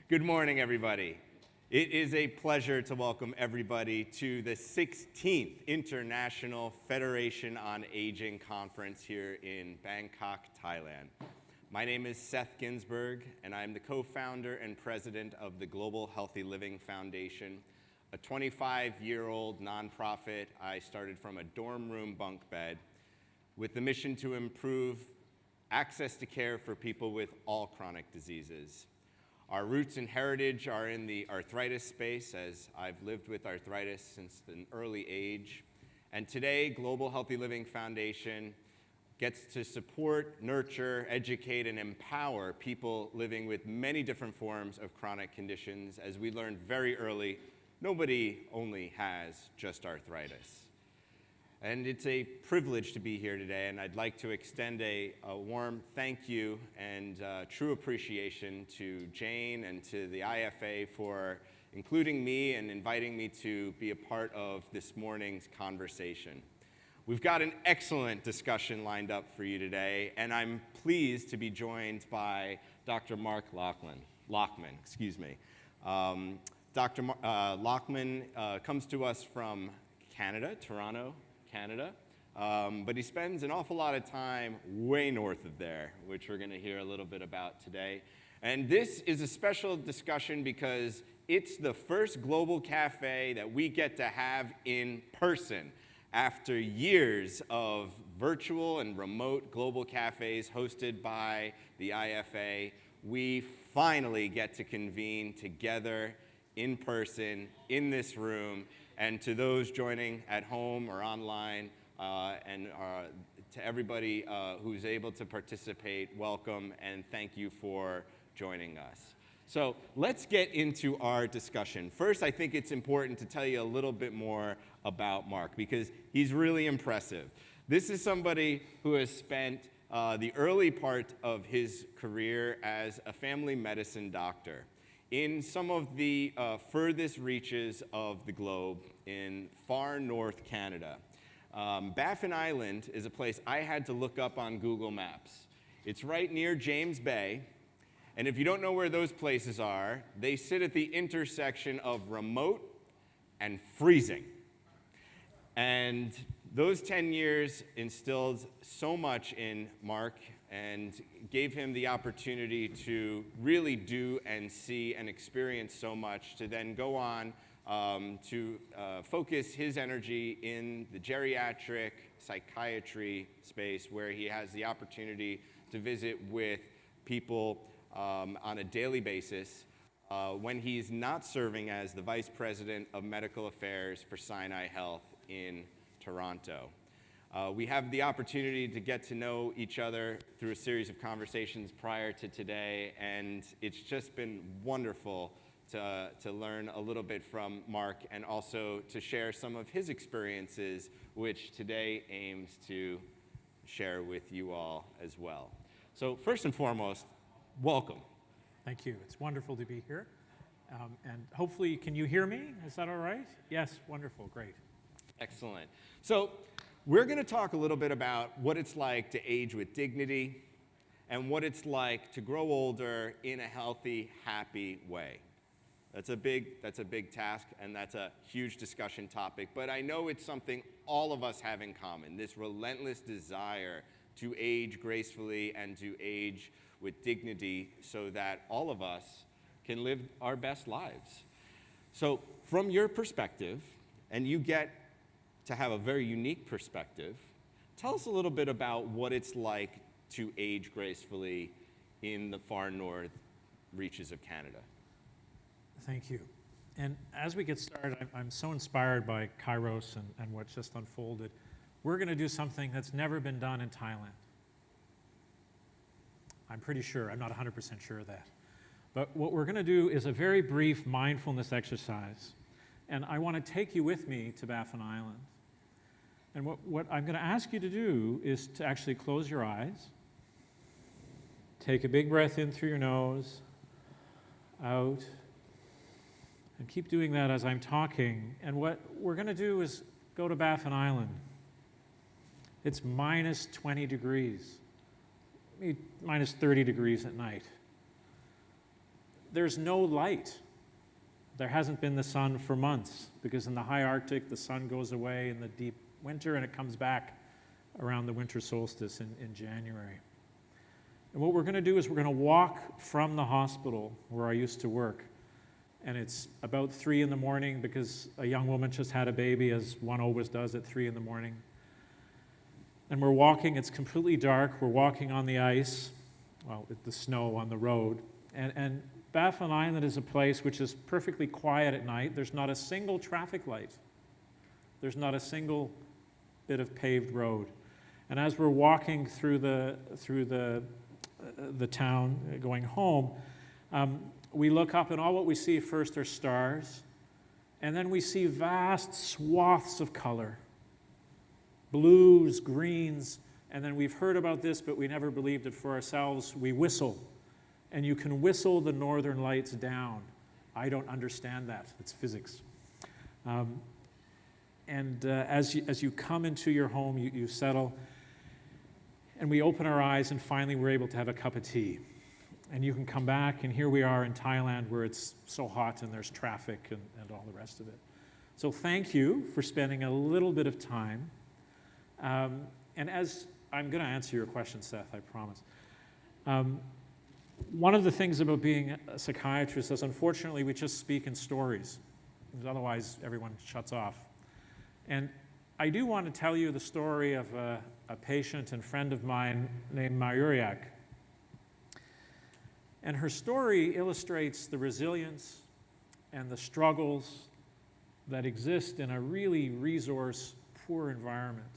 Good morning, everybody. It is a pleasure to welcome everybody to the 16th International Federation on Aging Conference here in Bangkok, Thailand. My name is Seth Ginsberg, and I'm the co-founder and president of the Global Healthy Living Foundation, a 25-year-old nonprofit I started from a dorm room bunk bed with the mission to improve access to care for people with all chronic diseases. Our roots and heritage are in the arthritis space, as I've lived with arthritis since an early age. And today, Global Healthy Living Foundation gets to support, nurture, educate, and empower people living with many different forms of chronic conditions. As we learned very early, nobody only has just arthritis. And it's a privilege to be here today, and I'd like to extend a warm thank you and true appreciation to Jane and to the IFA for including me and inviting me to be a part of this morning's conversation. We've got an excellent discussion lined up for you today, and I'm pleased to be joined by Dr. Mark Lachmann. Dr. Lachmann comes to us from Canada, Toronto, Canada, but he spends an awful lot of time way north of there, which we're going to hear a little bit about today. And this is a special discussion because it's the first global cafe that we get to have in person. After years of virtual and remote global cafes hosted by the IFA, we finally get to convene together in person in this room. And to those joining at home or online, and to everybody who's able to participate, welcome and thank you for joining us. So let's get into our discussion. First, I think it's important to tell you a little bit more about Mark because he's really impressive. This is somebody who has spent the early part of his career as a family medicine doctor in some of the furthest reaches of the globe in far north Canada. Baffin Island is a place I had to look up on Google Maps. It's right near James Bay, and if you don't know where those places are, they sit at the intersection of remote and freezing. And those 10 years instilled so much in Mark and gave him the opportunity to really do and see and experience so much to then go on to focus his energy in the geriatric psychiatry space where he has the opportunity to visit with people on a daily basis when he's not serving as the Vice President of Medical Affairs for Sinai Health in Toronto. We have the opportunity to get to know each other through a series of conversations prior to today, and it's just been wonderful to learn a little bit from Mark and also to share some of his experiences, which today aims to share with you all as well. So first and foremost, welcome. Thank you. It's wonderful to be here. And hopefully, can you hear me? Is that all right? Yes, wonderful, great. Excellent. So we're going to talk a little bit about what it's like to age with dignity and what it's like to grow older in a healthy, happy way. That's a big task, and that's a huge discussion topic, but I know it's something all of us have in common, this relentless desire to age gracefully and to age with dignity so that all of us can live our best lives. So from your perspective, and you get to have a very unique perspective, tell us a little bit about what it's like to age gracefully in the far north reaches of Canada. Thank you. And as we get started, I'm so inspired by Kairos and what's just unfolded. We're going to do something that's never been done in Thailand. I'm pretty sure, I'm not 100% sure of that. But what we're going to do is a very brief mindfulness exercise. And I want to take you with me to Baffin Island. And what I'm going to ask you to do is to actually close your eyes, take a big breath in through your nose, out, and keep doing that as I'm talking. And what we're going to do is go to Baffin Island. It's minus 20 degrees, maybe minus 30 degrees at night. there's no light. There hasn't been the sun for months, because in the high Arctic, the sun goes away in the deep winter, and it comes back around the winter solstice in January. And what we're going to do is we're going to walk from the hospital where I used to work. And it's about 3 in the morning, because a young woman just had a baby, as one always does at 3 in the morning. And we're walking, it's completely dark, we're walking on the ice, well, the snow on the road. And Baffin Island is a place which is perfectly quiet at night. There's not a single traffic light. There's not a single bit of paved road. And as we're walking through the town going home, we look up, and all what we see first are stars, and then we see vast swaths of color, blues, greens, and then we've heard about this, but we never believed it for ourselves. We whistle, and you can whistle the northern lights down. I don't understand that. It's physics. As you come into your home, you settle, and we open our eyes, and finally we're able to have a cup of tea. And you can come back, and here we are in Thailand, where it's so hot and there's traffic and all the rest of it. So thank you for spending a little bit of time. And as I'm going to answer your question, Seth, I promise. One of the things about being a psychiatrist is, unfortunately, we just speak in stories, because otherwise everyone shuts off. And I do want to tell you the story of a patient and friend of mine named Mayuriak. And her story illustrates the resilience and the struggles that exist in a really resource-poor environment.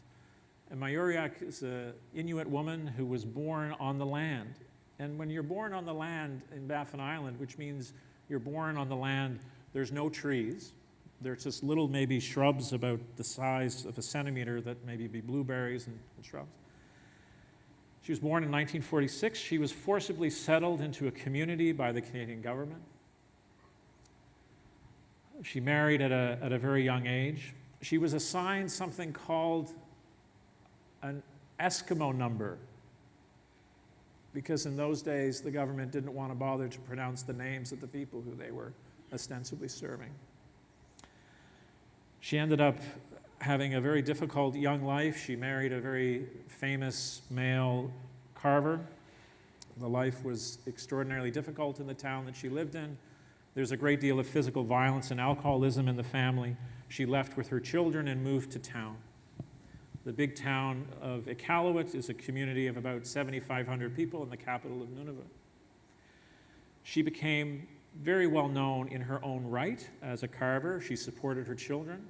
And Mayuriak is an Inuit woman who was born on the land. And when you're born on the land in Baffin Island, which means you're born on the land, there's no trees. There's just little maybe shrubs about the size of a centimeter that maybe be blueberries and shrubs. She was born in 1946. She was forcibly settled into a community by the Canadian government. She married at a very young age. She was assigned something called an Eskimo number, because in those days the government didn't want to bother to pronounce the names of the people who they were ostensibly serving. She ended up having a very difficult young life. She married a very famous male carver. The life was extraordinarily difficult in the town that she lived in. There's a great deal of physical violence and alcoholism in the family. She left with her children and moved to town. The big town of Iqaluit is a community of about 7,500 people in the capital of Nunavut. She became very well known in her own right as a carver. She supported her children.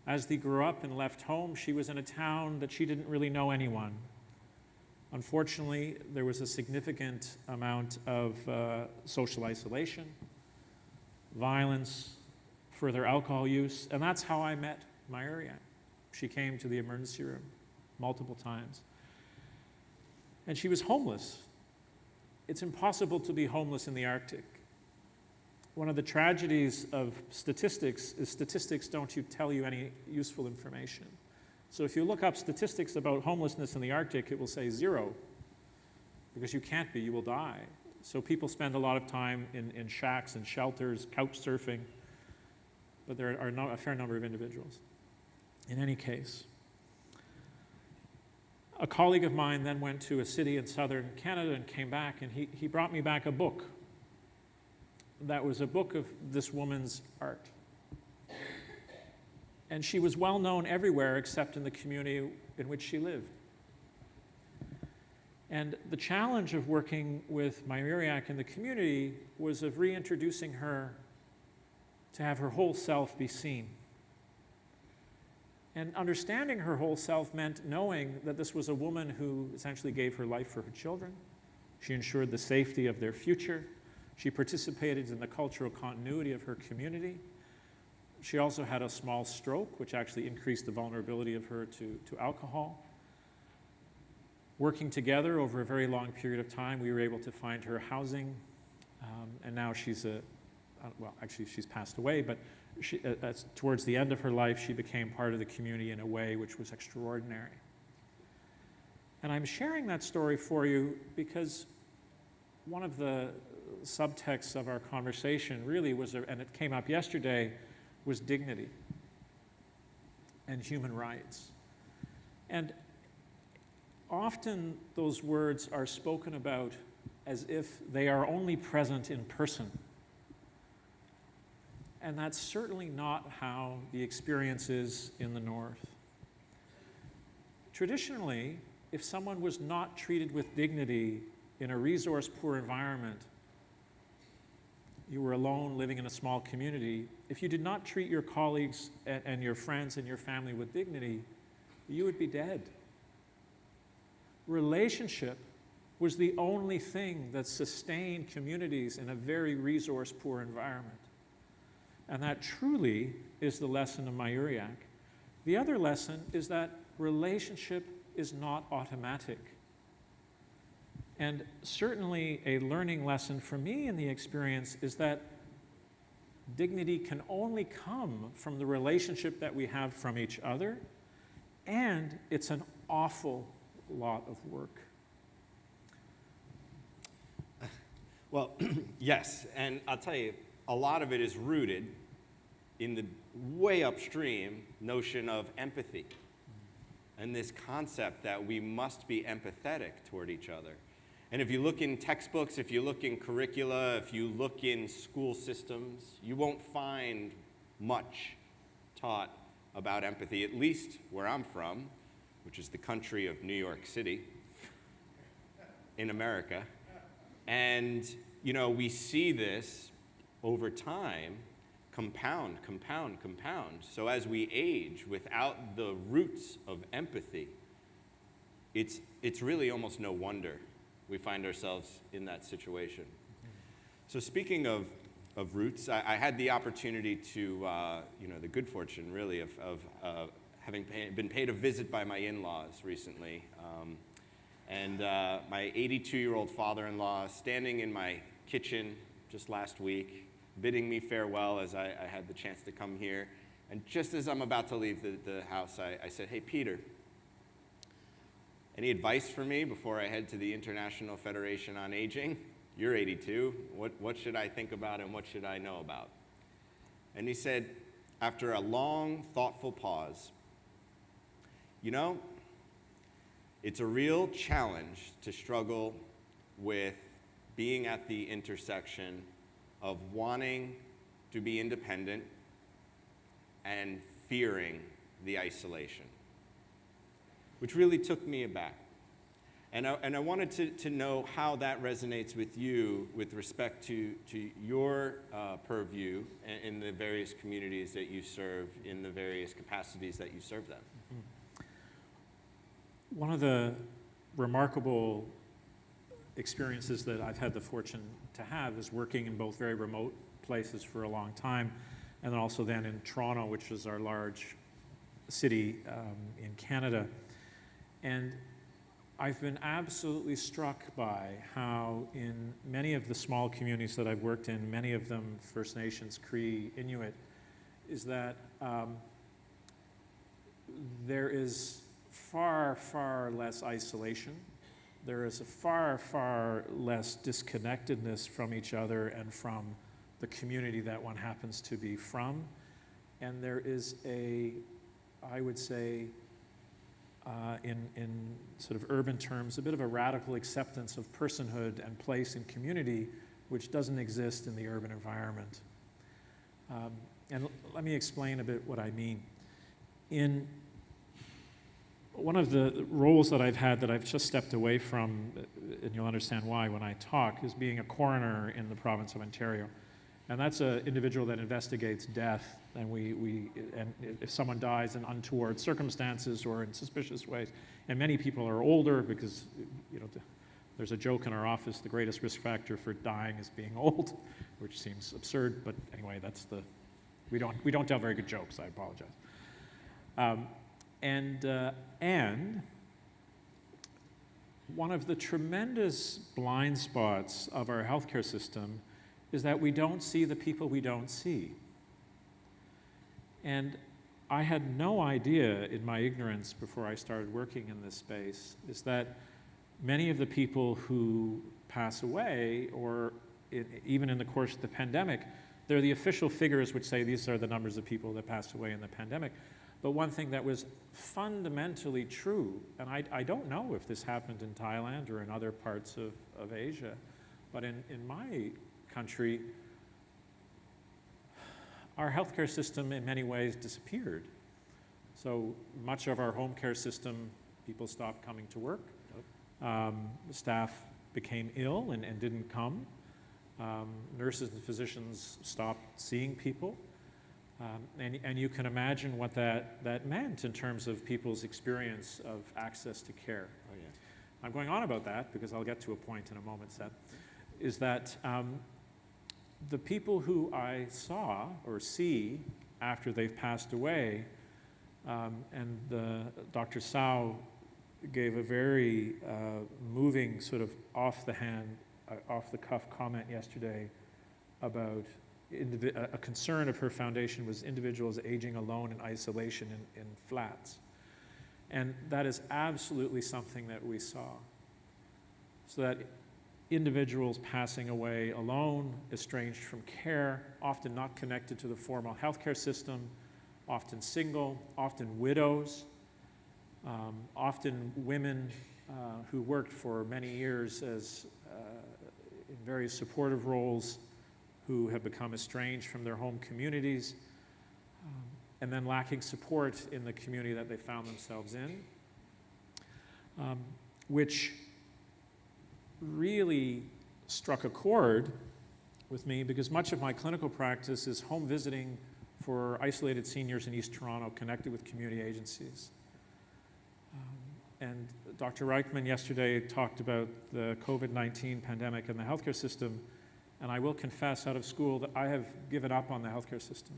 As they grew up and left home, she was in a town that she didn't really know anyone. Unfortunately, there was a significant amount of social isolation, violence, further alcohol use, and that's how I met Mayuriak. She came to the emergency room multiple times. And she was homeless. It's impossible to be homeless in the Arctic. One of the tragedies of statistics is statistics don't tell you any useful information. So if you look up statistics about homelessness in the Arctic, it will say 0, because you can't be, you will die. So people spend a lot of time in shacks and shelters, couch surfing, but there are a fair number of individuals. In any case, a colleague of mine then went to a city in southern Canada and came back, and he brought me back a book. That was a book of this woman's art. And she was well known everywhere except in the community in which she lived. And the challenge of working with Mayuriak in the community was of reintroducing her to have her whole self be seen. And understanding her whole self meant knowing that this was a woman who essentially gave her life for her children. She ensured the safety of their future. She participated in the cultural continuity of her community. She also had a small stroke, which actually increased the vulnerability of her to alcohol. Working together over a very long period of time, we were able to find her housing, and now she's well, actually she's passed away, but towards the end of her life, she became part of the community in a way which was extraordinary. And I'm sharing that story for you because one of the subtext of our conversation really was, and it came up yesterday, was dignity and human rights. And often those words are spoken about as if they are only present in person. And that's certainly not how the experience is in the North. Traditionally, if someone was not treated with dignity in a resource-poor environment, you were alone living in a small community, if you did not treat your colleagues and your friends and your family with dignity, you would be dead. Relationship was the only thing that sustained communities in a very resource-poor environment. And that truly is the lesson of Mayuriak. The other lesson is that relationship is not automatic. And certainly a learning lesson for me in the experience is that dignity can only come from the relationship that we have from each other, and it's an awful lot of work. Well, yes, and I'll tell you, a lot of it is rooted in the way upstream notion of empathy and this concept that we must be empathetic toward each other. And if you look in textbooks, if you look in curricula, if you look in school systems, you won't find much taught about empathy, at least where I'm from, which is the country of New York City in America. And, you know, we see this over time compound. So as we age without the roots of empathy, it's really almost no wonder we find ourselves in that situation. So speaking of roots, I had the opportunity to, the good fortune really of having been paid a visit by my in-laws recently. And my 82-year-old father-in-law standing in my kitchen just last week, bidding me farewell as I had the chance to come here. And just as I'm about to leave the house, I said, "Hey, Peter, any advice for me before I head to the International Federation on Aging? You're 82. What should I think about and what should I know about?" And he said, after a long, thoughtful pause, "You know, it's a real challenge to struggle with being at the intersection of wanting to be independent and fearing the isolation," which really took me aback. And I wanted to know how that resonates with you with respect to your purview in the various communities that you serve, in the various capacities that you serve them. One of the remarkable experiences that I've had the fortune to have is working in both very remote places for a long time, and then also then in Toronto, which is our large city in Canada. And I've been absolutely struck by how in many of the small communities that I've worked in, many of them First Nations, Cree, Inuit, is that there is far, far less isolation. There is a far, far less disconnectedness from each other and from the community that one happens to be from. And there is I would say, in sort of urban terms, a bit of a radical acceptance of personhood and place in community, which doesn't exist in the urban environment. And let me explain a bit what I mean. In one of the roles that I've had that I've just stepped away from, and you'll understand why when I talk, is being a coroner in the province of Ontario. And that's an individual that investigates death, and and if someone dies in untoward circumstances or in suspicious ways, and many people are older because, there's a joke in our office, the greatest risk factor for dying is being old, which seems absurd, but anyway, we don't tell very good jokes, I apologize. And one of the tremendous blind spots of our healthcare system is that we don't see the people we don't see. And I had no idea in my ignorance before I started working in this space is that many of the people who pass away or even in the course of the pandemic, they're the official figures which say these are the numbers of people that passed away in the pandemic. But one thing that was fundamentally true, and I don't know if this happened in Thailand or in other parts of Asia, but in my country, our healthcare system in many ways disappeared. So much of our home care system, people stopped coming to work. Staff became ill and didn't come. Nurses and physicians stopped seeing people. And you can imagine what that meant in terms of people's experience of access to care. Oh, yeah. I'm going on about that because I'll get to a point in a moment, Seth, is that the people who I saw or see after they've passed away, and Dr. Sao gave a very moving sort of off-the-cuff comment yesterday about a concern of her foundation was individuals aging alone in isolation in flats. And that is absolutely something that we saw. So that individuals passing away alone, estranged from care, often not connected to the formal healthcare system, often single, often widows, often women who worked for many years as in various supportive roles, who have become estranged from their home communities, and then lacking support in the community that they found themselves in, which really struck a chord with me because much of my clinical practice is home visiting for isolated seniors in East Toronto connected with community agencies. And Dr. Reichman yesterday talked about the COVID-19 pandemic and the healthcare system, and I will confess out of school that I have given up on the healthcare system.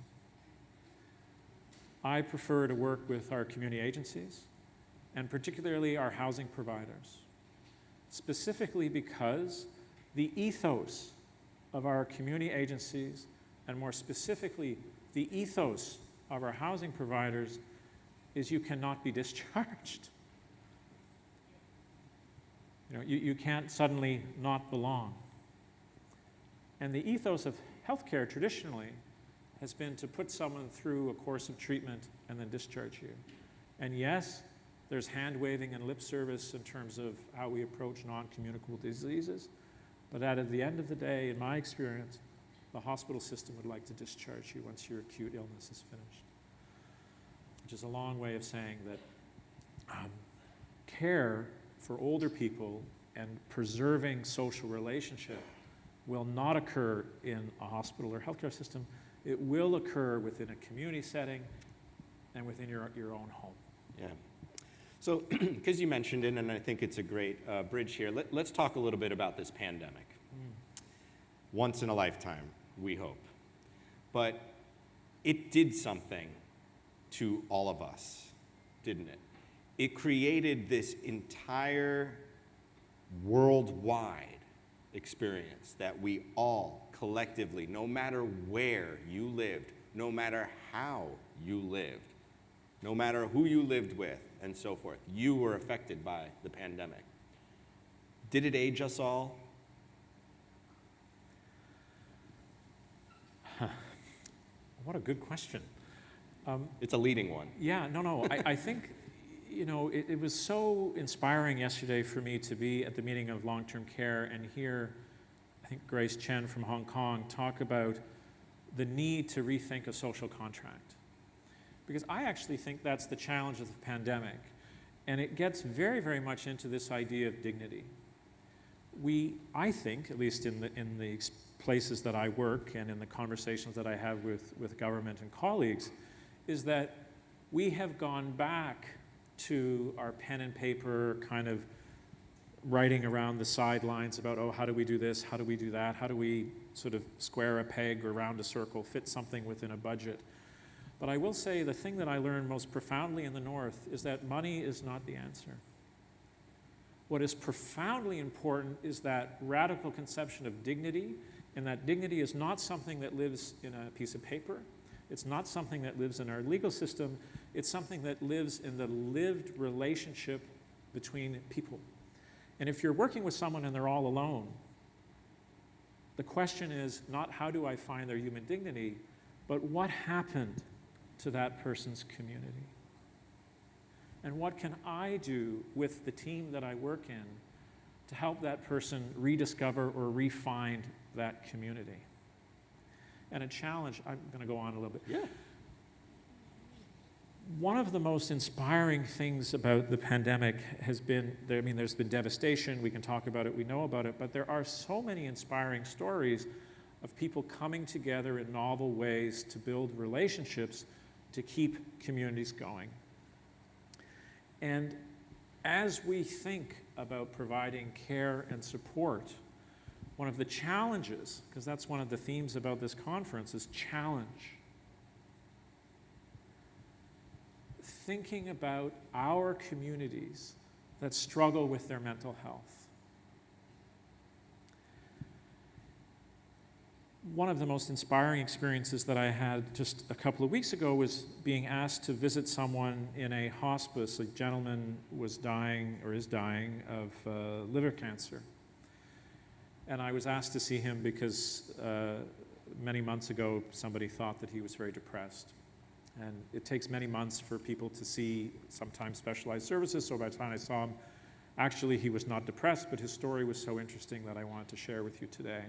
I prefer to work with our community agencies, and particularly our housing providers, specifically because the ethos of our community agencies, and more specifically, the ethos of our housing providers is you cannot be discharged. You can't suddenly not belong. And the ethos of healthcare traditionally has been to put someone through a course of treatment and then discharge you. And yes, there's hand-waving and lip service in terms of how we approach non-communicable diseases, but at the end of the day, in my experience, the hospital system would like to discharge you once your acute illness is finished. Which is a long way of saying that care for older people and preserving social relationship will not occur in a hospital or healthcare system. It will occur within a community setting and within your own home. Yeah. So, because you mentioned it, and I think it's a great bridge here, let's talk a little bit about this pandemic. Once in a lifetime, we hope. But it did something to all of us, didn't it? It created this entire worldwide experience that we all collectively, no matter where you lived, no matter how you lived, no matter who you lived with, and so forth, you were affected by the pandemic. Did it age us all? What a good question. It's a leading one. Yeah, no. I think, it was so inspiring yesterday for me to be at the meeting of long-term care and hear, I think, Grace Chen from Hong Kong talk about the need to rethink a social contract. Because I actually think that's the challenge of the pandemic. And it gets very, very much into this idea of dignity. I think, at least in the places that I work and in the conversations that I have with government and colleagues, is that we have gone back to our pen and paper kind of writing around the sidelines about, how do we do this, how do we do that, how do we sort of square a peg or round a circle, fit something within a budget. But I will say the thing that I learned most profoundly in the North is that money is not the answer. What is profoundly important is that radical conception of dignity, and that dignity is not something that lives in a piece of paper. It's not something that lives in our legal system. It's something that lives in the lived relationship between people. And if you're working with someone and they're all alone, The question is not how do I find their human dignity, but what happened to that person's community? And what can I do with the team that I work in to help that person rediscover or re-find that community? And a challenge, I'm going to go on a little bit. Yeah. One of the most inspiring things about the pandemic has been, there's been devastation, we can talk about it, we know about it, but there are so many inspiring stories of people coming together in novel ways to build relationships to keep communities going. And as we think about providing care and support, one of the challenges, because that's one of the themes about this conference, is challenge. Thinking about our communities that struggle with their mental health. One of the most inspiring experiences that I had just a couple of weeks ago was being asked to visit someone in a hospice. A gentleman was dying, or is dying, of liver cancer. And I was asked to see him because many months ago somebody thought that he was very depressed. And it takes many months for people to see sometimes specialized services, so by the time I saw him, actually he was not depressed, but his story was so interesting that I wanted to share with you today.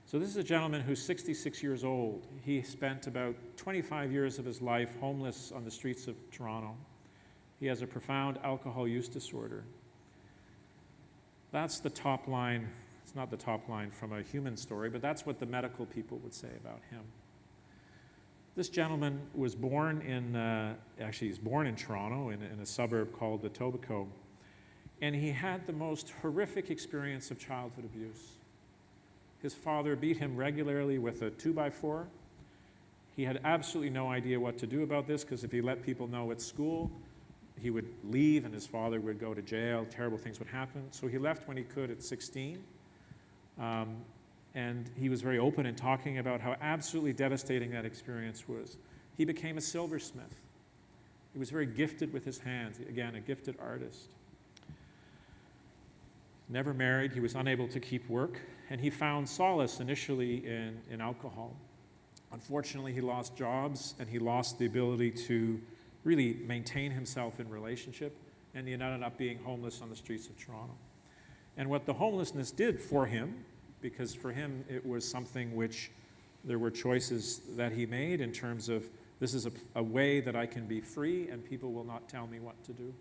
So this is a gentleman who's 66 years old. He spent about 25 years of his life homeless on the streets of Toronto. He has a profound alcohol use disorder. That's the top line. It's not the top line from a human story, but that's what the medical people would say about him. This gentleman was born he's born in Toronto in a suburb called Etobicoke, and he had the most horrific experience of childhood abuse. His father beat him regularly with a 2x4. He had absolutely no idea what to do about this because if he let people know at school, he would leave and his father would go to jail, terrible things would happen. So he left when he could at 16. And he was very open in talking about how absolutely devastating that experience was. He became a silversmith. He was very gifted with his hands, again, a gifted artist. Never married, he was unable to keep work, and he found solace initially in alcohol. Unfortunately, he lost jobs, and he lost the ability to really maintain himself in relationship, and he ended up being homeless on the streets of Toronto. And what the homelessness did for him, because for him it was something which there were choices that he made in terms of this is a way that I can be free and people will not tell me what to do.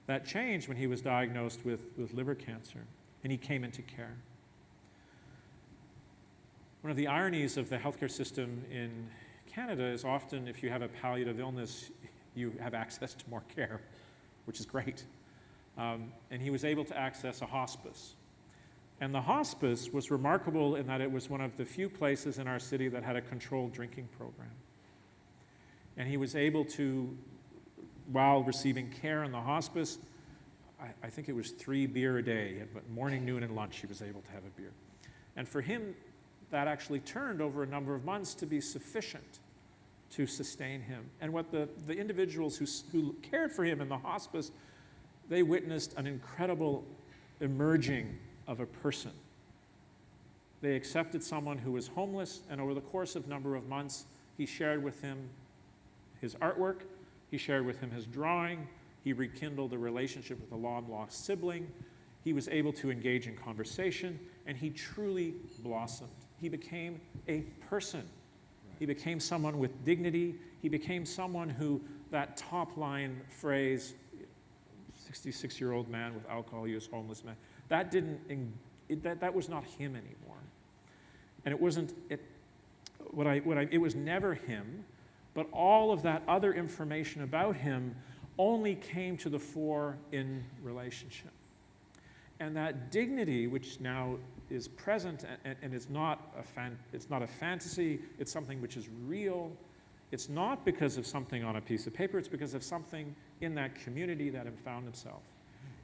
That changed when he was diagnosed with liver cancer and he came into care. One of the ironies of the healthcare system in Canada is often if you have a palliative illness, you have access to more care, which is great. And he was able to access a hospice. And the hospice was remarkable in that it was one of the few places in our city that had a controlled drinking program. And he was able to, while receiving care in the hospice, I think it was 3 beer a day, but morning, noon, and lunch he was able to have a beer. And for him, that actually turned over a number of months to be sufficient to sustain him. And what the individuals who cared for him in the hospice, they witnessed an incredible emerging of a person. They accepted someone who was homeless, and over the course of a number of months, he shared with him his artwork, he shared with him his drawing, he rekindled a relationship with a long-lost sibling, he was able to engage in conversation, and he truly blossomed. He became a person. He became someone with dignity. He became someone who, that top-line phrase, 66-year-old man with alcohol use, homeless man, that was not him anymore. And it wasn't, it was never him, but all of that other information about him only came to the fore in relationship. And that dignity, which now is present and it's not a fantasy, it's something which is real. It's not because of something on a piece of paper, it's because of something in that community that found himself.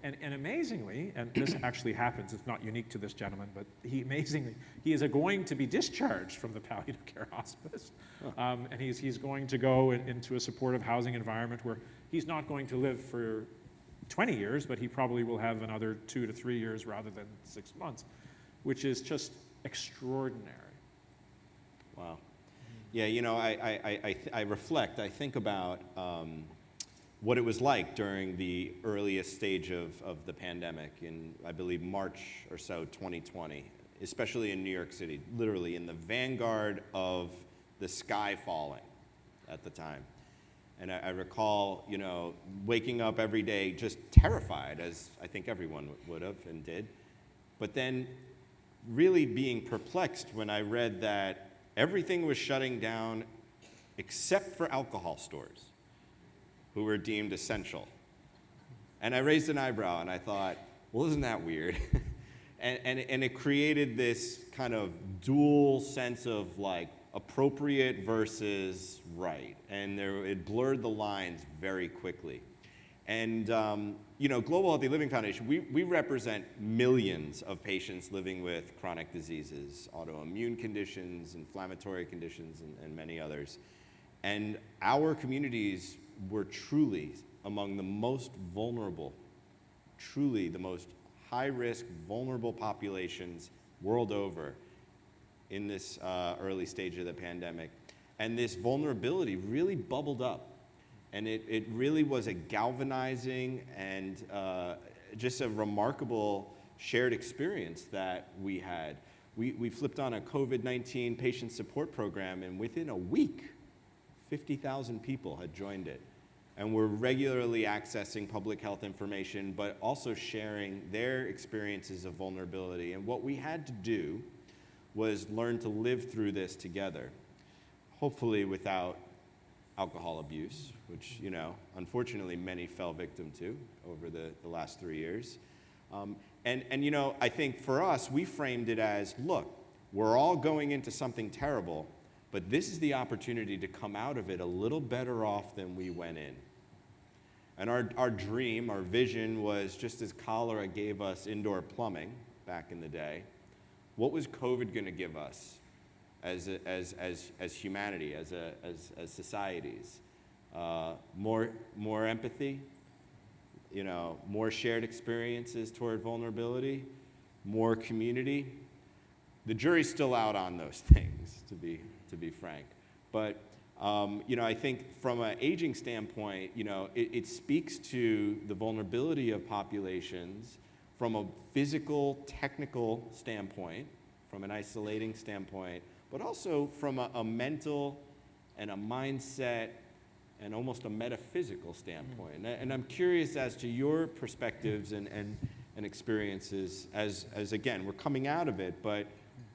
And amazingly, and this actually happens, it's not unique to this gentleman, but he is going to be discharged from the palliative care hospice. And he's going to go into a supportive housing environment where he's not going to live for 20 years, but he probably will have another 2 to 3 years rather than 6 months. which is just extraordinary. Wow. Yeah, I reflect, I think about what it was like during the earliest stage of the pandemic in, I believe, March or so, 2020, especially in New York City, literally in the vanguard of the sky falling at the time. And I recall, waking up every day just terrified, as I think everyone would have and did, but then really being perplexed when I read that everything was shutting down except for alcohol stores, who were deemed essential. And I raised an eyebrow and I thought, well, isn't that weird? and it created this kind of dual sense of like appropriate versus right. And it blurred the lines very quickly. And Global Healthy Living Foundation, we represent millions of patients living with chronic diseases, autoimmune conditions, inflammatory conditions, and many others. And our communities were truly among the most vulnerable, truly the most high-risk, vulnerable populations world over in this early stage of the pandemic. And this vulnerability really bubbled up. And it really was a galvanizing and just a remarkable shared experience that we had. We flipped on a COVID-19 patient support program, and within a week, 50,000 people had joined it. And we're regularly accessing public health information, but also sharing their experiences of vulnerability. And what we had to do was learn to live through this together, hopefully without alcohol abuse, which, unfortunately many fell victim to over the last 3 years. I think for us, we framed it as, look, we're all going into something terrible, but this is the opportunity to come out of it a little better off than we went in. And our dream, our vision was, just as cholera gave us indoor plumbing back in the day, what was COVID going to give us as humanity, as societies? More empathy, more shared experiences toward vulnerability, more community. The jury's still out on those things, to be frank. But I think from an aging standpoint, it speaks to the vulnerability of populations from a physical, technical standpoint, from an isolating standpoint, but also from a mental and a mindset and almost a metaphysical standpoint. And I'm curious as to your perspectives and experiences as again, we're coming out of it, but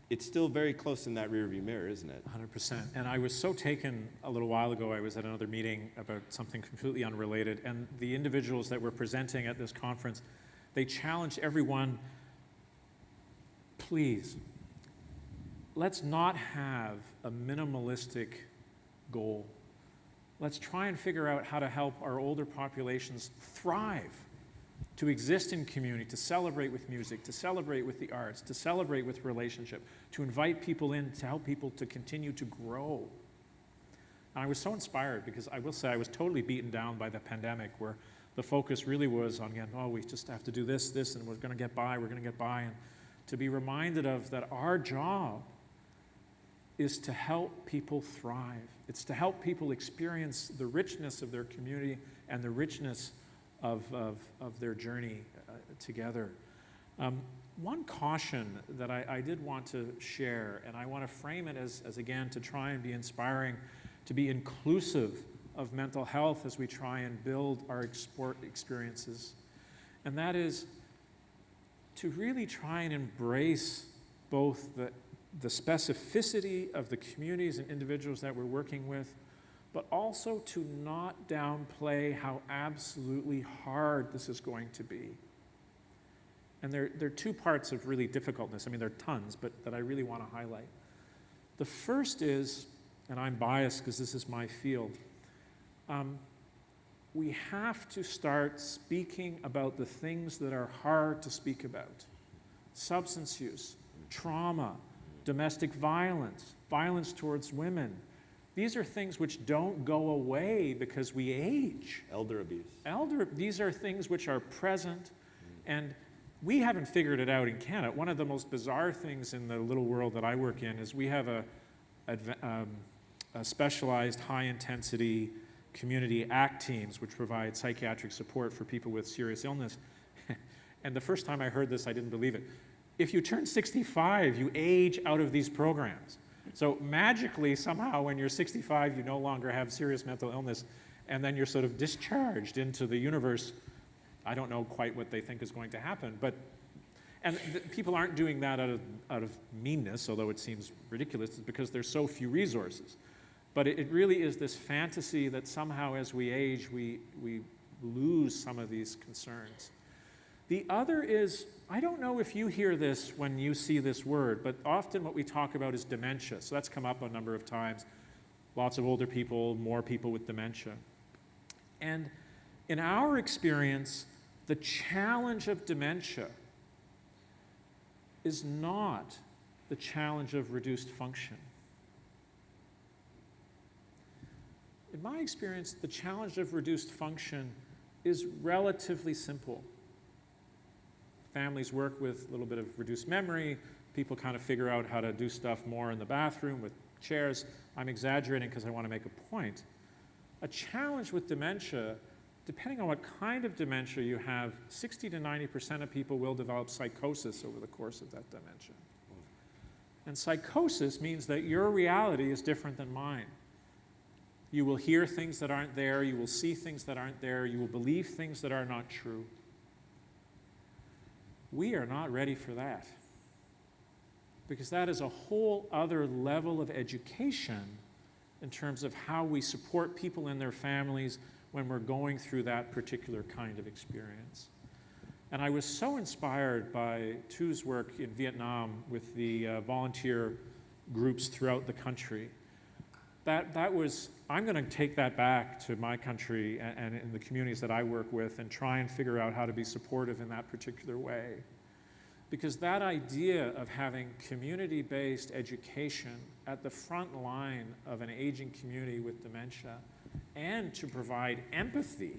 it's still very close in that rearview mirror, isn't it? 100%. And I was so taken a little while ago, I was at another meeting about something completely unrelated, and the individuals that were presenting at this conference, they challenged everyone, please, let's not have a minimalistic goal. Let's try and figure out how to help our older populations thrive, to exist in community, to celebrate with music, to celebrate with the arts, to celebrate with relationship, to invite people in, to help people to continue to grow. And I was so inspired because I will say I was totally beaten down by the pandemic, where the focus really was on, again, we just have to do this, and we're going to get by, and to be reminded of that our job is to help people thrive. It's to help people experience the richness of their community and the richness of their journey together. One caution that I did want to share, and I want to frame it as again, to try and be inspiring, to be inclusive of mental health as we try and build our sport experiences. And that is to really try and embrace both the specificity of the communities and individuals that we're working with, but also to not downplay how absolutely hard this is going to be. And there are two parts of really difficultness. I mean, there are tons, but that I really want to highlight. The first is, and I'm biased because this is my field, we have to start speaking about the things that are hard to speak about. Substance use, trauma, domestic violence, violence towards women. These are things which don't go away because we age. Elder abuse. These are things which are present, and we haven't figured it out in Canada. One of the most bizarre things in the little world that I work in is we have a specialized high-intensity community ACT teams, which provide psychiatric support for people with serious illness. And the first time I heard this, I didn't believe it. If you turn 65, you age out of these programs. So magically, somehow, when you're 65, you no longer have serious mental illness, and then you're sort of discharged into the universe. I don't know quite what they think is going to happen, but people aren't doing that out of meanness, although it seems ridiculous, it's because there's so few resources. But it really is this fantasy that somehow as we age, we lose some of these concerns. The other is, I don't know if you hear this when you see this word, but often what we talk about is dementia. So that's come up a number of times. Lots of older people, more people with dementia. And in our experience, the challenge of dementia is not the challenge of reduced function. In my experience, the challenge of reduced function is relatively simple. Families work with a little bit of reduced memory. People kind of figure out how to do stuff more in the bathroom with chairs. I'm exaggerating because I want to make a point. A challenge with dementia, depending on what kind of dementia you have, 60 to 90% of people will develop psychosis over the course of that dementia. And psychosis means that your reality is different than mine. You will hear things that aren't there. You will see things that aren't there. You will believe things that are not true. We are not ready for that, because that is a whole other level of education in terms of how we support people and their families when we're going through that particular kind of experience. And I was so inspired by Tu's work in Vietnam with the volunteer groups throughout the country. That was, I'm going to take that back to my country and in the communities that I work with and try and figure out how to be supportive in that particular way. Because that idea of having community-based education at the front line of an aging community with dementia, and to provide empathy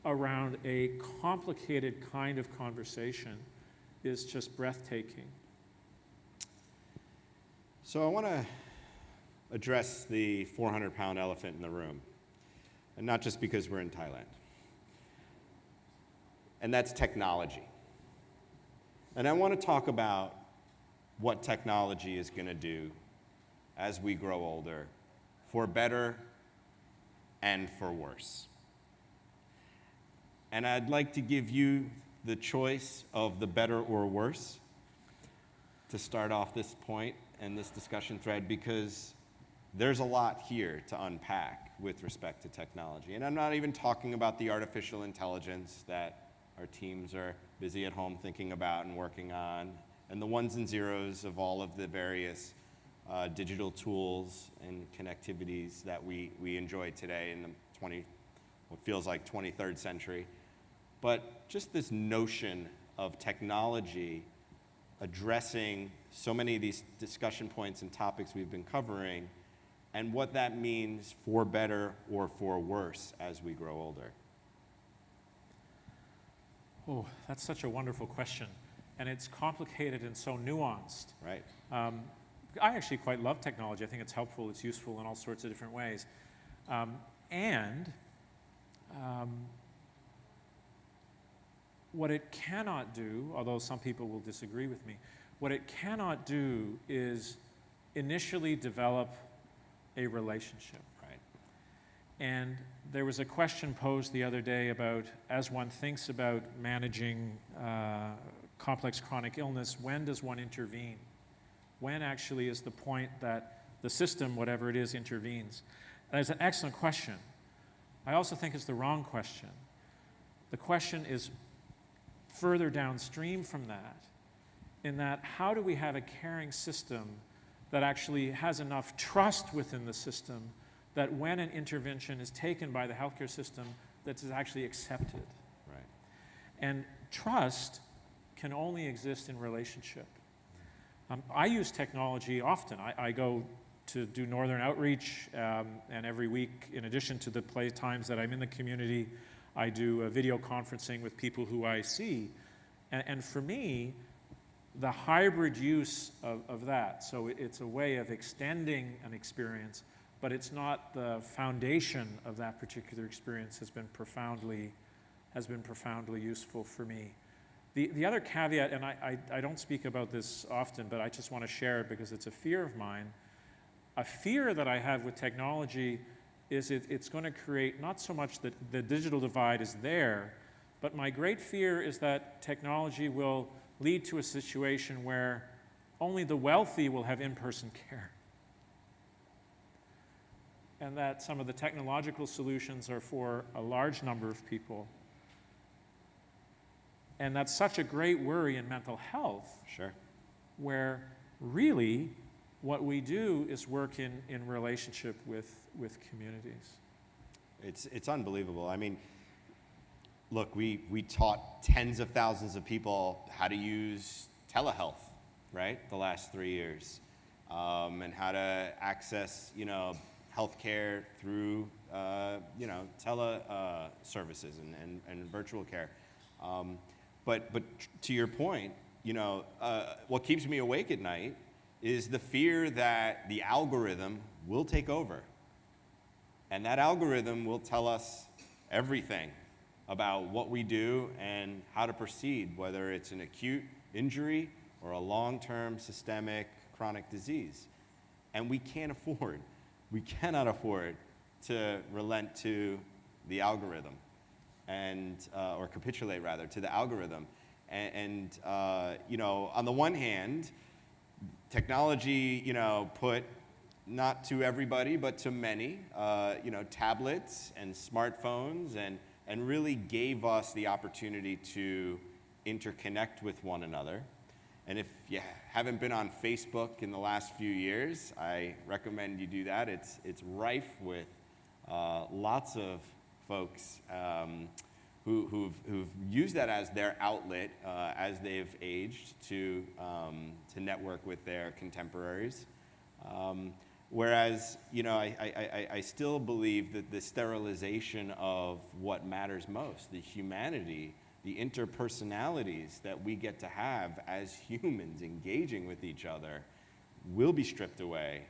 around a complicated kind of conversation, is just breathtaking. So I want to address the 400-pound elephant in the room, and not just because we're in Thailand. And that's technology. And I want to talk about what technology is going to do as we grow older, for better and for worse. And I'd like to give you the choice of the better or worse to start off this point and this discussion thread, because there's a lot here to unpack with respect to technology. And I'm not even talking about the artificial intelligence that our teams are busy at home thinking about and working on, and the ones and zeros of all of the various digital tools and connectivities that we enjoy today in the what feels like 23rd century. But just this notion of technology addressing so many of these discussion points and topics we've been covering, and what that means for better or for worse as we grow older. Oh, that's such a wonderful question. And it's complicated and so nuanced. Right. I actually quite love technology. I think it's helpful, it's useful in all sorts of different ways. What it cannot do, although some people will disagree with me, what it cannot do is initially develop a relationship. Right. And there was a question posed the other day about, as one thinks about managing complex chronic illness, when does one intervene? When actually is the point that the system, whatever it is, intervenes? That is an excellent question. I also think it's the wrong question. The question is further downstream from that, in that how do we have a caring system that actually has enough trust within the system that when an intervention is taken by the healthcare system, that is actually accepted. Right. And trust can only exist in relationship. I use technology often. I go to do Northern Outreach, and every week, in addition to the times that I'm in the community, I do video conferencing with people who I see. And for me, the hybrid use of that, so it's a way of extending an experience, but it's not the foundation of that particular experience, has been profoundly useful for me. The other caveat, and I don't speak about this often, but I just want to share it because it's a fear of mine. A fear that I have with technology is it's going to create not so much that the digital divide is there, but my great fear is that technology will lead to a situation where only the wealthy will have in-person care. And that some of the technological solutions are for a large number of people. And that's such a great worry in mental health. Sure. Where really what we do is work in relationship with communities. It's unbelievable. I mean, look, we taught tens of thousands of people how to use telehealth, right, the last 3 years, and how to access, healthcare through, tele services and virtual care. But to your point, what keeps me awake at night is the fear that the algorithm will take over. And that algorithm will tell us everything about what we do and how to proceed, whether it's an acute injury or a long-term systemic chronic disease. And we cannot afford to relent to the algorithm or capitulate rather to the algorithm. And on the one hand, technology, put not to everybody, but to many, tablets and smartphones and really gave us the opportunity to interconnect with one another. And if you haven't been on Facebook in the last few years, I recommend you do that. It's rife with lots of folks who've used that as their outlet as they've aged to network with their contemporaries. Whereas, I still believe that the sterilization of what matters most, the humanity, the interpersonalities that we get to have as humans engaging with each other, will be stripped away.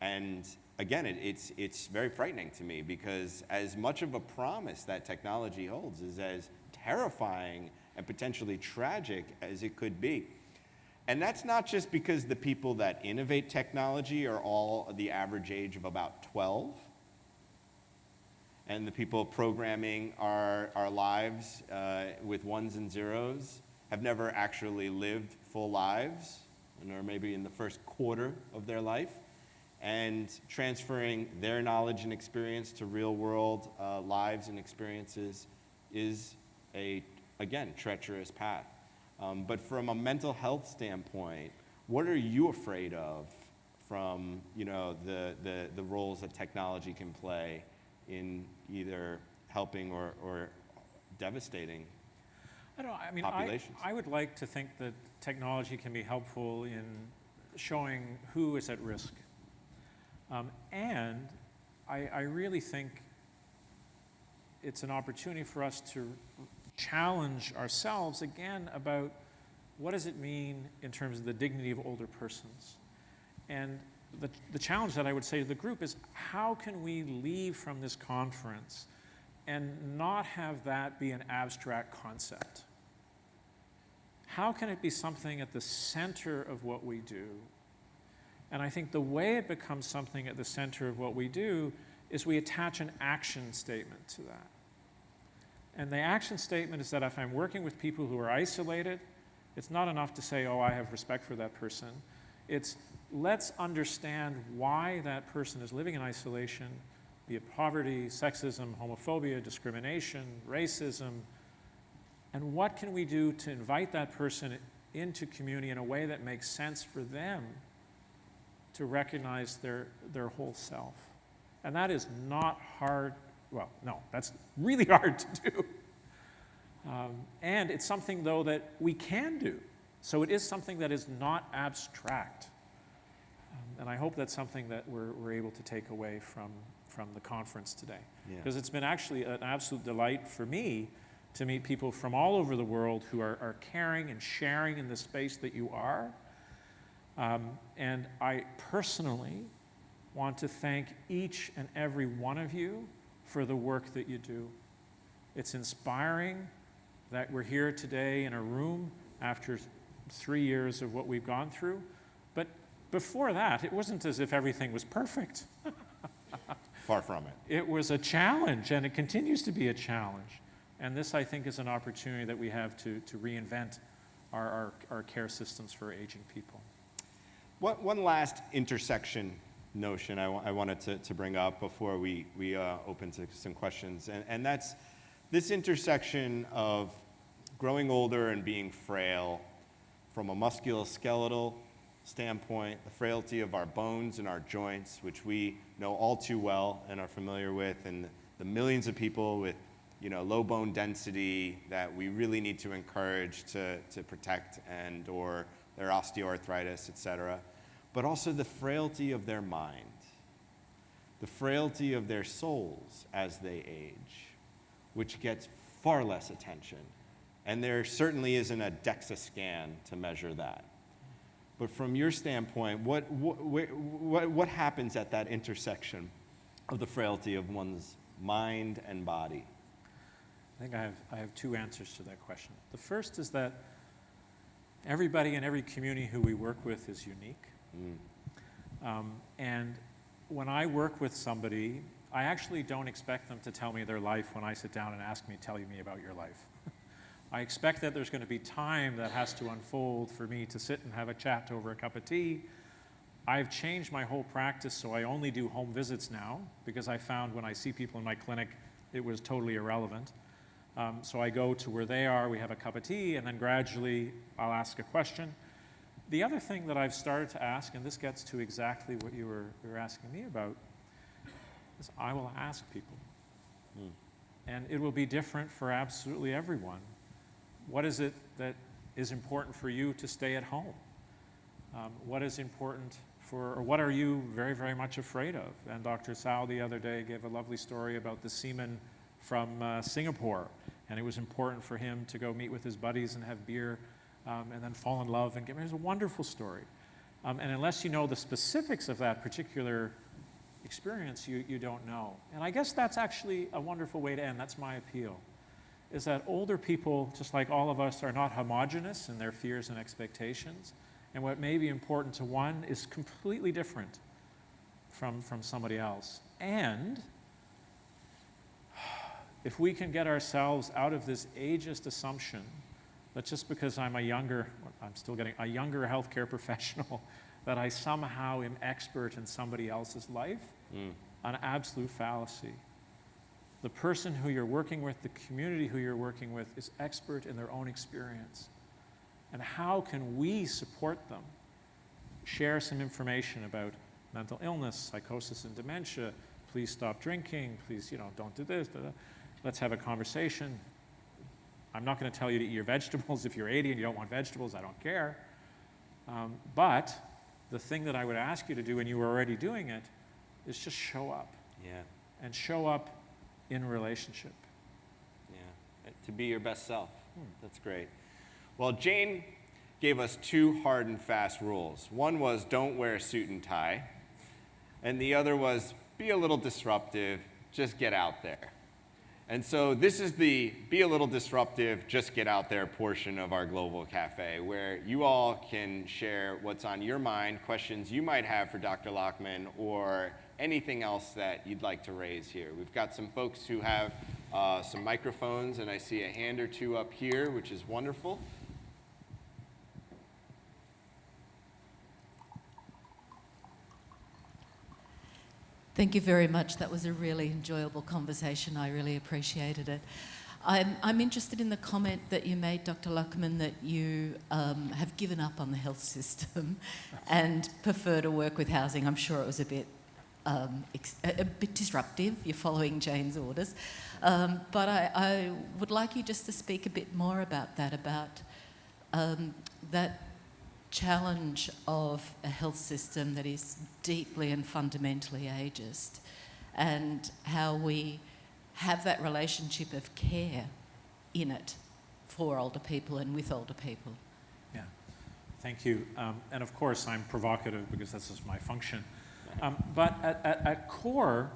And again, it's very frightening to me because as much of a promise that technology holds is as terrifying and potentially tragic as it could be. And that's not just because the people that innovate technology are all the average age of about 12, and the people programming our lives with ones and zeros have never actually lived full lives, or maybe in the first quarter of their life, and transferring their knowledge and experience to real-world lives and experiences is again, treacherous path. But from a mental health standpoint, what are you afraid of from the roles that technology can play in either helping or devastating populations? I would like to think that technology can be helpful in showing who is at risk. And I really think it's an opportunity for us to challenge ourselves again about what does it mean in terms of the dignity of older persons. And the challenge that I would say to the group is, how can we leave from this conference and not have that be an abstract concept? How can it be something at the center of what we do? And I think the way it becomes something at the center of what we do is we attach an action statement to that. And the action statement is that if I'm working with people who are isolated, it's not enough to say, oh, I have respect for that person. It's let's understand why that person is living in isolation, be it poverty, sexism, homophobia, discrimination, racism, and what can we do to invite that person into community in a way that makes sense for them to recognize their whole self. And that is not hard. Well, no, that's really hard to do. And it's something, though, that we can do. So it is something that is not abstract. And I hope that's something that we're able to take away from the conference today. Because it's been actually an absolute delight for me to meet people from all over the world who are caring and sharing in the space that you are. And I personally want to thank each and every one of you for the work that you do. It's inspiring that we're here today in a room after 3 years of what we've gone through. But before that, it wasn't as if everything was perfect. Far from it. It was a challenge, and it continues to be a challenge. And this, I think, is an opportunity that we have to reinvent our care systems for aging people. One last intersection notion I wanted to bring up before we open to some questions, and that's this intersection of growing older and being frail from a musculoskeletal standpoint, the frailty of our bones and our joints, which we know all too well and are familiar with, and the millions of people with low bone density that we really need to encourage to protect and or their osteoarthritis, et cetera, but also the frailty of their mind, the frailty of their souls as they age, which gets far less attention. And there certainly isn't a DEXA scan to measure that. But from your standpoint, what happens at that intersection of the frailty of one's mind and body? I think I have two answers to that question. The first is that everybody in every community who we work with is unique. And when I work with somebody, I actually don't expect them to tell me their life when I sit down and ask me, tell me about your life. I expect that there's going to be time that has to unfold for me to sit and have a chat over a cup of tea. I've changed my whole practice, so I only do home visits now, because I found when I see people in my clinic, it was totally irrelevant. So I go to where they are, we have a cup of tea, and then gradually I'll ask a question. The other thing that I've started to ask, and this gets to exactly what you were asking me about, is I will ask people. And it will be different for absolutely everyone. What is it that is important for you to stay at home? What is important or what are you very, very much afraid of? And Dr. Sao the other day gave a lovely story about the seaman from Singapore, and it was important for him to go meet with his buddies and have beer and then fall in love. And it was a wonderful story. And unless you know the specifics of that particular experience, you don't know. And I guess that's actually a wonderful way to end. That's my appeal, is that older people, just like all of us, are not homogenous in their fears and expectations. And what may be important to one is completely different from somebody else. And if we can get ourselves out of this ageist assumption that just because I'm still getting a younger healthcare professional, that I somehow am expert in somebody else's life, an absolute fallacy. The person who you're working with, the community who you're working with, is expert in their own experience. And how can we support them? Share some information about mental illness, psychosis and dementia. Please stop drinking. Please, don't do this. Let's have a conversation. I'm not going to tell you to eat your vegetables. If you're 80 and you don't want vegetables, I don't care. But the thing that I would ask you to do, and you were already doing it, is just show up. Yeah. And show up in relationship. Yeah. To be your best self. That's great. Well, Jane gave us two hard and fast rules. One was don't wear a suit and tie. And the other was be a little disruptive, just get out there. And so this is the be a little disruptive, just get out there portion of our Global Cafe, where you all can share what's on your mind, questions you might have for Dr. Lachmann, or anything else that you'd like to raise here. We've got some folks who have some microphones, and I see a hand or two up here, which is wonderful. Thank you very much. That was a really enjoyable conversation. I really appreciated it. I'm interested in the comment that you made, Dr. Lachmann, that you have given up on the health system and prefer to work with housing. I'm sure it was a bit disruptive. You're following Jane's orders. But I would like you just to speak a bit more about that, that challenge of a health system that is deeply and fundamentally ageist, and how we have that relationship of care in it for older people and with older people. Yeah, thank you. And of course, I'm provocative because this is my function. But at core,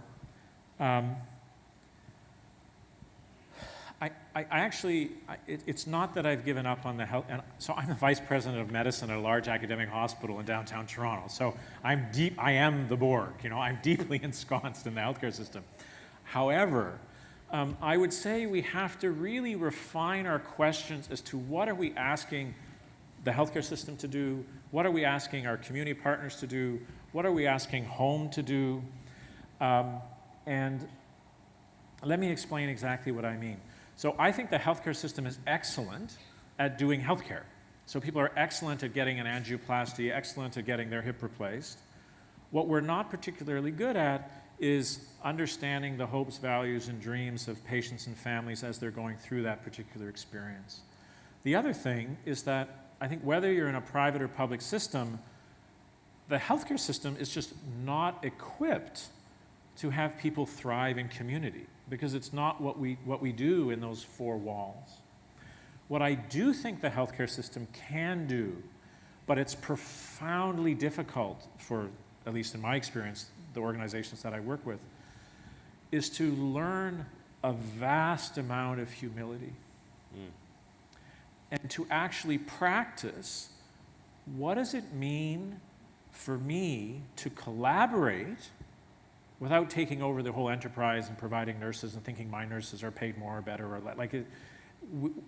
it's not that I've given up on the health. And so I'm the vice president of medicine at a large academic hospital in downtown Toronto. So I am the Borg. I'm deeply ensconced in the healthcare system. However, I would say we have to really refine our questions as to what are we asking the healthcare system to do, what are we asking our community partners to do, what are we asking home to do, and let me explain exactly what I mean. So I think the healthcare system is excellent at doing healthcare. So people are excellent at getting an angioplasty, excellent at getting their hip replaced. What we're not particularly good at is understanding the hopes, values, and dreams of patients and families as they're going through that particular experience. The other thing is that I think whether you're in a private or public system, the healthcare system is just not equipped to have people thrive in community because it's not what we do in those four walls. What I do think the healthcare system can do, but it's profoundly difficult for, at least in my experience, the organizations that I work with, is to learn a vast amount of humility and to actually practice what does it mean for me to collaborate without taking over the whole enterprise and providing nurses and thinking my nurses are paid more or better, or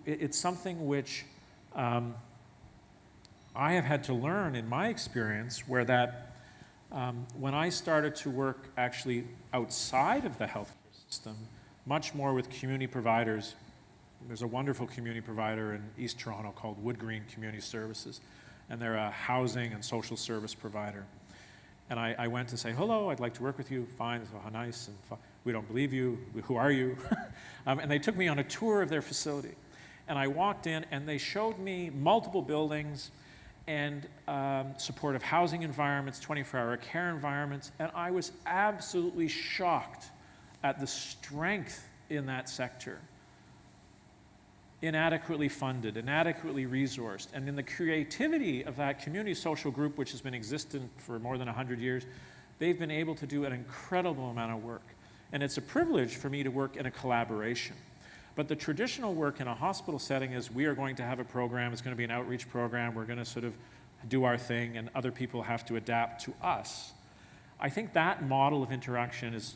it's something which I have had to learn in my experience where that when I started to work actually outside of the healthcare system, much more with community providers. There's a wonderful community provider in East Toronto called Wood Green Community Services, and they're a housing and social service provider. And I went to say, hello, I'd like to work with you. Fine. They said, how nice. And we don't believe you. Who are you? And they took me on a tour of their facility. And I walked in, and they showed me multiple buildings and supportive housing environments, 24-hour care environments. And I was absolutely shocked at the strength in that sector. Inadequately funded, inadequately resourced, and in the creativity of that community social group, which has been existent for more than 100 years, they've been able to do an incredible amount of work. And it's a privilege for me to work in a collaboration. But the traditional work in a hospital setting is we are going to have a program, it's going to be an outreach program, we're going to sort of do our thing, and other people have to adapt to us. I think that model of interaction is,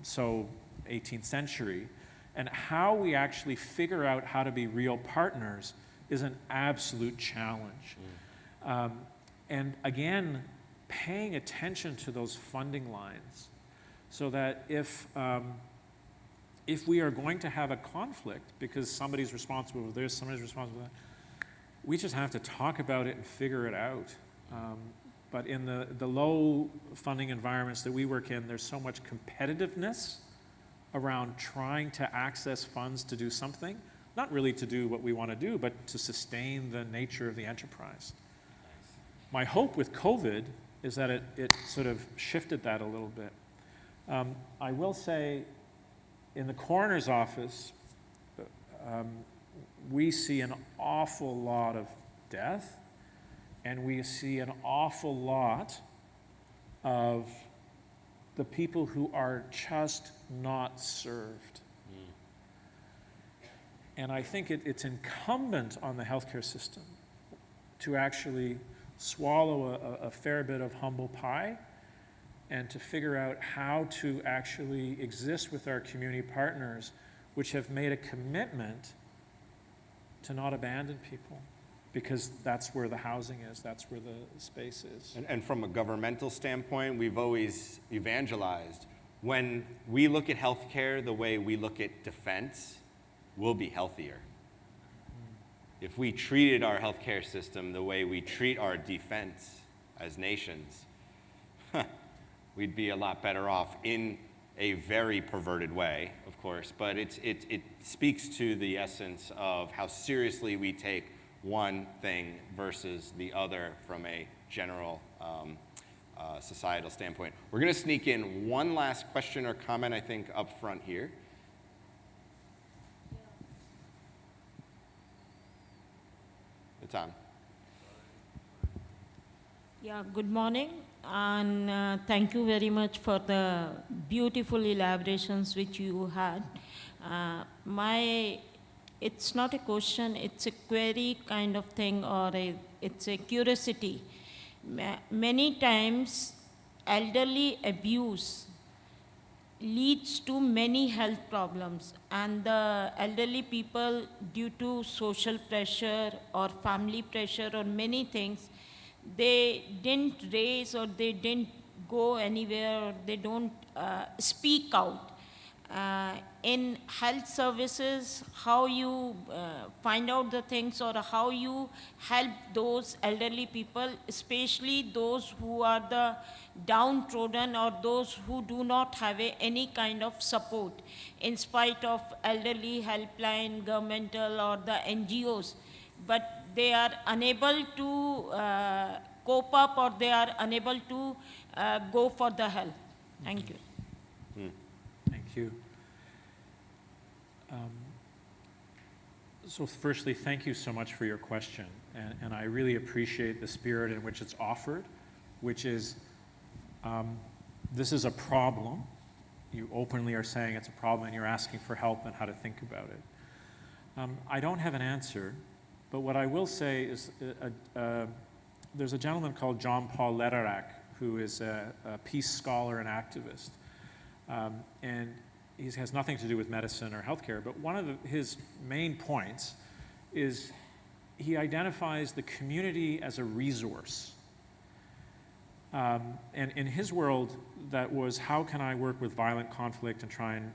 so 18th century. And how we actually figure out how to be real partners is an absolute challenge. And again, paying attention to those funding lines so that if we are going to have a conflict because somebody's responsible for this, somebody's responsible for that, we just have to talk about it and figure it out. But in the low funding environments that we work in, there's so much competitiveness around trying to access funds to do something, not really to do what we want to do, but to sustain the nature of the enterprise. My hope with COVID is that it sort of shifted that a little bit. I will say, in the coroner's office, we see an awful lot of death, and we see an awful lot of the people who are just not served. And I think it's incumbent on the healthcare system to actually swallow a fair bit of humble pie and to figure out how to actually exist with our community partners, which have made a commitment to not abandon people, because that's where the housing is, that's where the space is. And from a governmental standpoint, we've always evangelized. When we look at healthcare the way we look at defense, we'll be healthier. If we treated our healthcare system the way we treat our defense as nations, we'd be a lot better off in a very perverted way, of course, but it speaks to the essence of how seriously we take one thing versus the other from a general societal standpoint. We're going to sneak in one last question or comment, I think, up front here. time. Yeah, good morning, and thank you very much for the beautiful elaborations which you had. It's not a question, it's a query kind of thing, or it's a curiosity. Many times, elderly abuse leads to many health problems, and the elderly people, due to social pressure or family pressure or many things, they didn't raise or they didn't go anywhere, or they don't speak out. In health services, how you find out the things, or how you help those elderly people, especially those who are the downtrodden, or those who do not have any kind of support, in spite of elderly helpline, governmental, or the NGOs, but they are unable to cope up, or they are unable to go for the help. Thank you. Thank you. So firstly, thank you so much for your question. And I really appreciate the spirit in which it's offered, which is, this is a problem. You openly are saying it's a problem, and you're asking for help and how to think about it. I don't have an answer, but what I will say is there's a gentleman called Jean-Paul Lederach, who is a peace scholar and activist. And he has nothing to do with medicine or healthcare, but one of his main points is he identifies the community as a resource. And in his world, that was, how can I work with violent conflict and try and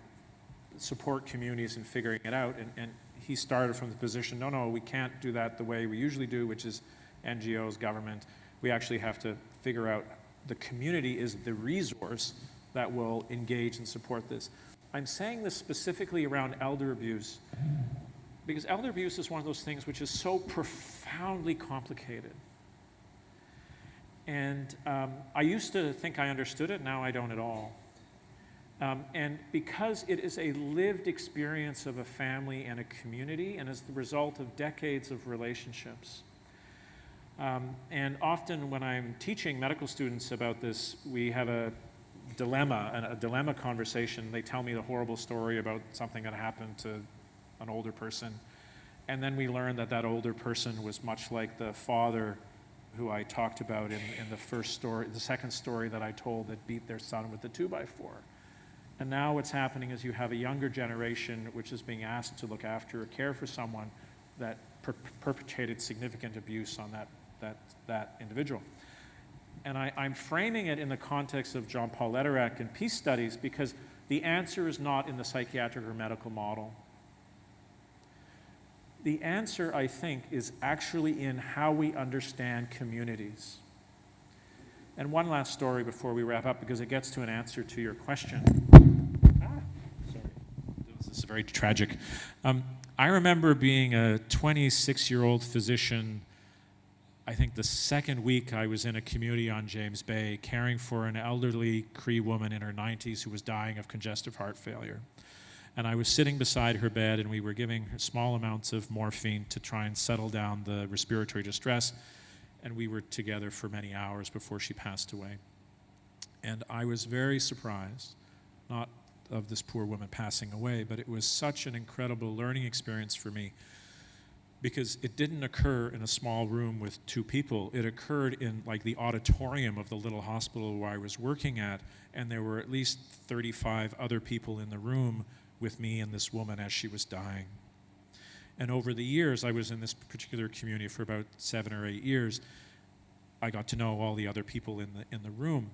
support communities in figuring it out? And he started from the position, no, we can't do that the way we usually do, which is NGOs, government. We actually have to figure out the community is the resource that will engage and support this. I'm saying this specifically around elder abuse, because elder abuse is one of those things which is so profoundly complicated. And I used to think I understood it, now I don't at all. And because it is a lived experience of a family and a community, and is the result of decades of relationships. And often when I'm teaching medical students about this, we have a dilemma conversation. They tell me the horrible story about something that happened to an older person. And then we learn that that older person was much like the father who I talked about in the first story, the second story that I told, that beat their son with the 2x4. And now what's happening is you have a younger generation which is being asked to look after or care for someone that perpetrated significant abuse on that individual. And I'm framing it in the context of Jean-Paul Lederach and peace studies, because the answer is not in the psychiatric or medical model. The answer, I think, is actually in how we understand communities. And one last story before we wrap up, because it gets to an answer to your question. Sorry. This is very tragic. I remember being a 26-year-old physician. I think the second week I was in a community on James Bay caring for an elderly Cree woman in her 90s who was dying of congestive heart failure. And I was sitting beside her bed, and we were giving her small amounts of morphine to try and settle down the respiratory distress. And we were together for many hours before she passed away. And I was very surprised, not of this poor woman passing away, but it was such an incredible learning experience for me, because it didn't occur in a small room with two people. It occurred in like the auditorium of the little hospital where I was working at, and there were at least 35 other people in the room with me and this woman as she was dying. And over the years, I was in this particular community for about 7 or 8 years. I got to know all the other people in the room.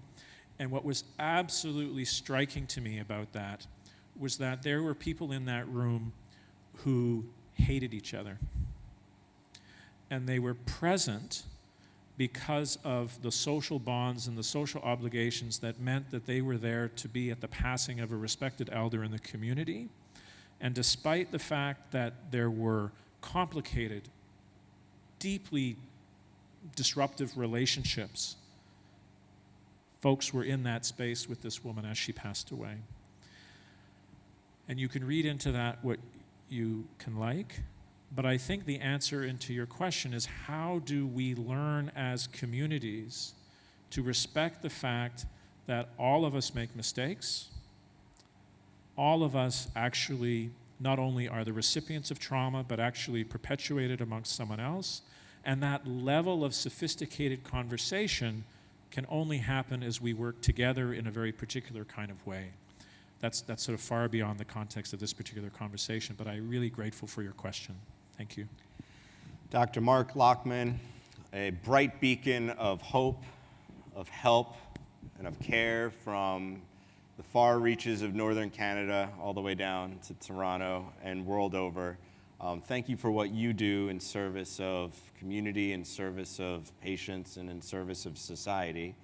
And what was absolutely striking to me about that was that there were people in that room who hated each other. And they were present because of the social bonds and the social obligations that meant that they were there to be at the passing of a respected elder in the community. And despite the fact that there were complicated, deeply disruptive relationships, folks were in that space with this woman as she passed away. And you can read into that what you can like, But I think the answer into your question is, how do we learn as communities to respect the fact that all of us make mistakes, all of us actually not only are the recipients of trauma, but actually perpetuate it amongst someone else, and that level of sophisticated conversation can only happen as we work together in a very particular kind of way. That's sort of far beyond the context of this particular conversation, but I'm really grateful for your question. Thank you. Dr. Mark Lachmann, a bright beacon of hope, of help, and of care from the far reaches of northern Canada all the way down to Toronto and world over. Thank you for what you do in service of community, in service of patients, and in service of society.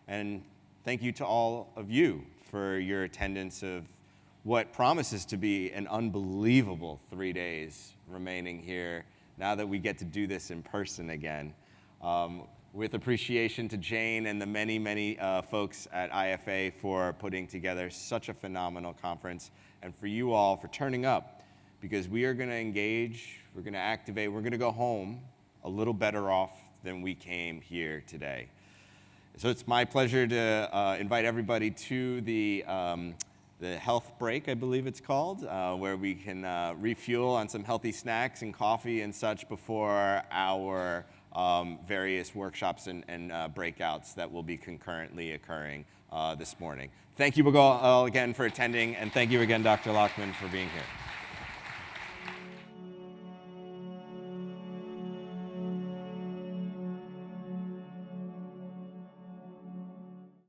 And thank you to all of you for your attendance of what promises to be an unbelievable 3 days remaining here now that we get to do this in person again. With appreciation to Jane and the many, many folks at IFA for putting together such a phenomenal conference, and for you all for turning up, because we are going to engage, we're going to activate, we're going to go home a little better off than we came here today. So it's my pleasure to invite everybody to the health break, I believe it's called, where we can refuel on some healthy snacks and coffee and such before our various workshops and breakouts that will be concurrently occurring this morning. Thank you all again for attending, and thank you again, Dr. Lachmann, for being here.